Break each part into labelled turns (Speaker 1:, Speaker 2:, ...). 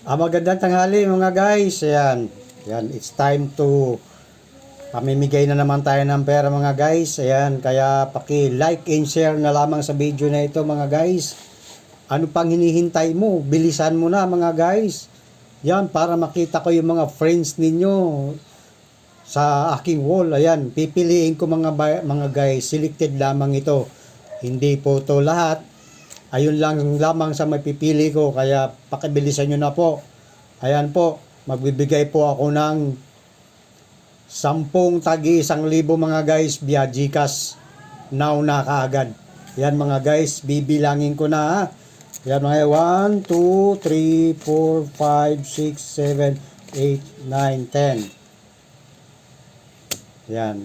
Speaker 1: Magandang tanghali mga guys. Ayan. Ayan, it's time to pamimigay na naman tayo ng pera mga guys. Ayan, kaya paki-like and share na lamang sa video na ito mga guys. Ano pang hinihintay mo? Bilisan mo na mga guys. Yan, para makita ko yung mga friends ninyo sa aking wall. Ayan, pipiliin ko mga guys. Selected lamang ito. Hindi po to lahat. Ayun lang lamang sa mapipili ko, kaya pakibilisan nyo na po. Ayan po, magbibigay po ako ng 10 tagi 1,000 mga guys via GCash. Now na kaagad. Yan mga guys, bibilangin ko na ha. Yan mga 1, 2, 3, 4, 5, 6, 7, 8, 9, 10. Yan.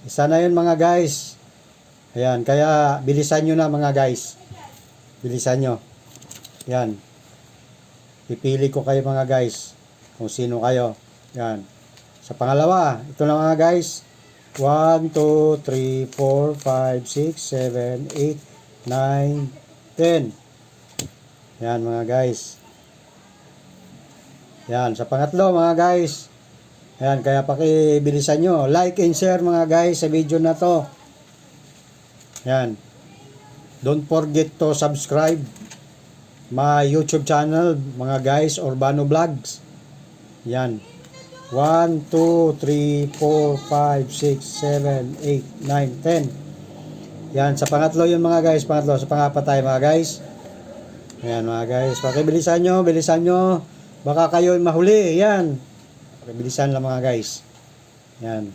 Speaker 1: Isa na yun mga guys. Ayan, kaya bilisan nyo na mga guys. Bilisan nyo. Yan. Pipili ko kayo mga guys. Kung sino kayo. Yan. Sa pangalawa, ito na mga guys. 1, 2, 3, 4, 5, 6, 7, 8, 9, 10. Yan mga guys. Yan. Sa pangatlo mga guys. Yan, kaya pakibilisan nyo. Like and share mga guys sa video na to. Yan. Don't forget to subscribe my YouTube channel, mga guys, Urbano Vlogs. Yan. 1, 2, 3, 4, 5, 6, 7, 8, 9, 10. Yan. Sa pangatlo yun mga guys. Pangatlo. Sa pangapat tayo mga guys. Yan mga guys. Pakibilisan nyo. Bilisan nyo. Baka kayo mahuli. Yan. Pakibilisan lang mga guys. Yan.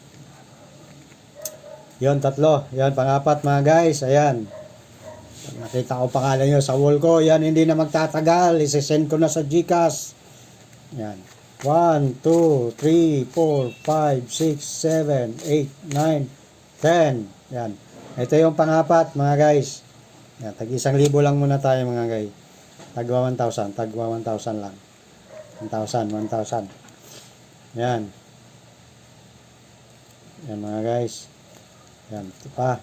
Speaker 1: Yon, tatlo. Yan, pangapat mga guys. Ayan. Nakita ko pangalan nyo sa wall ko. Yan, hindi na magtatagal. Isesend ko na sa GCash. Yan. 1, 2, 3, 4, 5, 6, 7, 8, 9, 10. Yan. Ito yung pangapat mga guys. Yan, tag 1,000 lang muna tayo mga guys. Tagwa 1,000. Tagwa 1,000 lang. 1,000, 1,000. Yan. Yan mga guys. Yan, ito pa.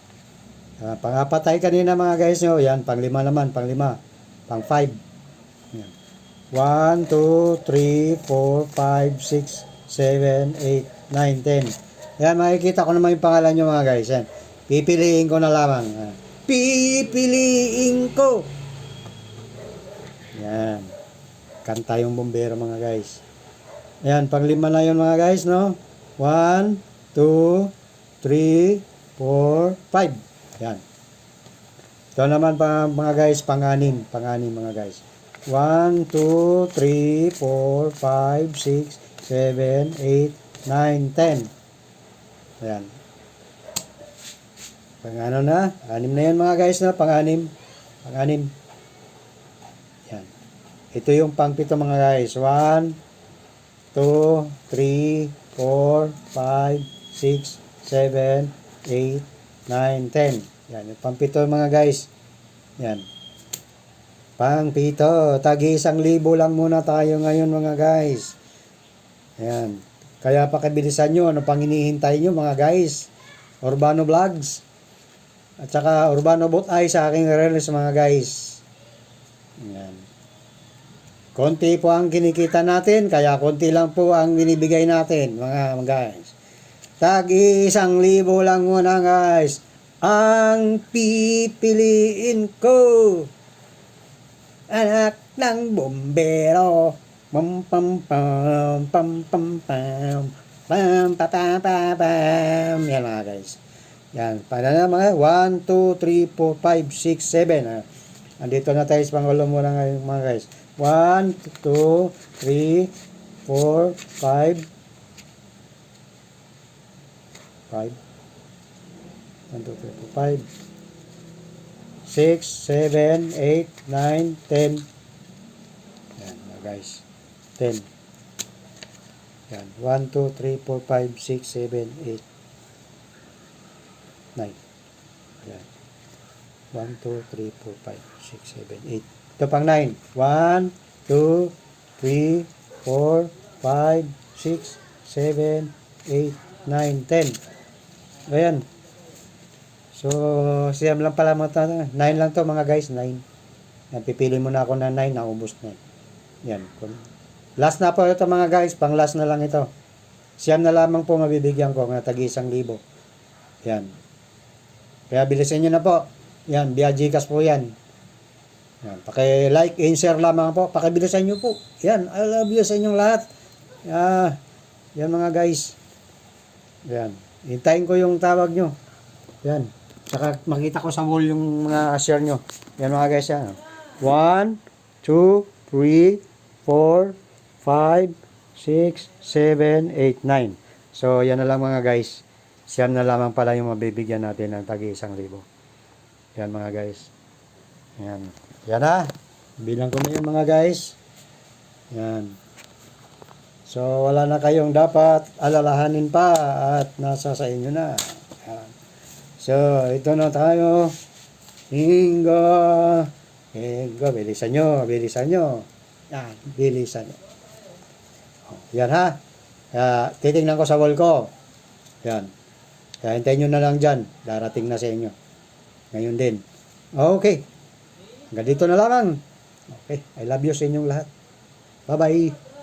Speaker 1: Pangapat tayo kanina mga guys nyo. Yan, panglima naman, panglima. Pang 5. Yan. 1, 2, 3, 4, 5, 6, 7, 8, 9, 10. Yan, makikita ko naman yung pangalan nyo mga guys. Yan. Pipiliin ko na lamang. Pipiliin ko. Yan. Kanta yung bombero mga guys. Yan, panglima na yun mga guys, no? 1, 2, 3, 4, 5. Yan. Ito naman mga guys, pang-anim mga guys. 1, 2, 3, 4, 5, 6, 7, 8, 9, 10. Ayan. Pang-ano na? Anim na yan mga guys na, pang-anim. Pang-anim. Yan. Ito yung pang-pito mga guys. 1, 2, 3, 4, 5, 6, 7, 8, 9, 10. Yan, yung pang-pito mga guys. Yan. Pang-pito. Tagi 1,000 lang muna tayo ngayon mga guys. Yan. Kaya pakibilisan nyo. Ano pang hinihintay nyo mga guys? Urbano Vlogs. At saka Urbano Boat Eye sa aking reels mga guys. Yan. Konti po ang kinikita natin. Kaya konti lang po ang binibigay natin mga guys. Tag 1,000 lang muna guys. Ang pipiliin ko. Anak ng bombero. Pam pam pam pam pam pam pam pam pam pam. Yan mga guys. Yan. Para na mga 1, 2, 3, 4, 5, 6, 7. Andito na tayo sa pangulo muna ngayon mga guys. 1, 2, 3, 4, 5. 5. 1, 2, 3, 4, 5. 6, 7, 8, 9, 10. Yan mga guys. 10. Yan. 1, 2, 3, 4, 5, 6, 7, 8, 9. Yan. 1, 2, 3, 4, 5, 6, 7, 8. Ito pang 9. 1, 2, 3, 4, 5, 6, 7, 8, 9, 10. Ayan. So, siyam lang pala mga 9 lang to mga guys, 9. Yan, pipili muna ako na 9, naubos na. Yan. Last na po ito mga guys. Pang last na lang ito. Siyam na lamang po mabibigyan ko na tagi 1,000. Yan. Kaya bilisin nyo na po. Yan. Via Gcash po yan. Yan. Paki-like and share lamang po. Pakibilisan nyo po. Yan. I love you sa inyong lahat. Yan mga guys. Yan. Hintayin ko yung tawag nyo. Yan. Saka makita ko sa wall yung mga share nyo. Yan mga guys. Yan. 1, 2, 3, 4, 5, 6, 7, 8, 9. So, yan na lang mga guys. Siyam na lamang pala yung mabibigyan natin ng tagi 1,000. Yan mga guys. Yan. Yan na. Bilang ko na yun mga guys. Yan. So, wala na kayong dapat alalahanin pa at nasa sa inyo na. Yan. So, ito na tayo. Hingo. Hingo. Bilisan nyo. Bilisan nyo. Yan. Bilisan nyo. Yan ha. Titingnan ko sa wall ko. Yan. Kaya hintayin nyo na lang dyan. Darating na sa inyo. Ngayon din. Okay. Hanggang dito na lamang. Okay. I love you sa inyong lahat. Bye-bye.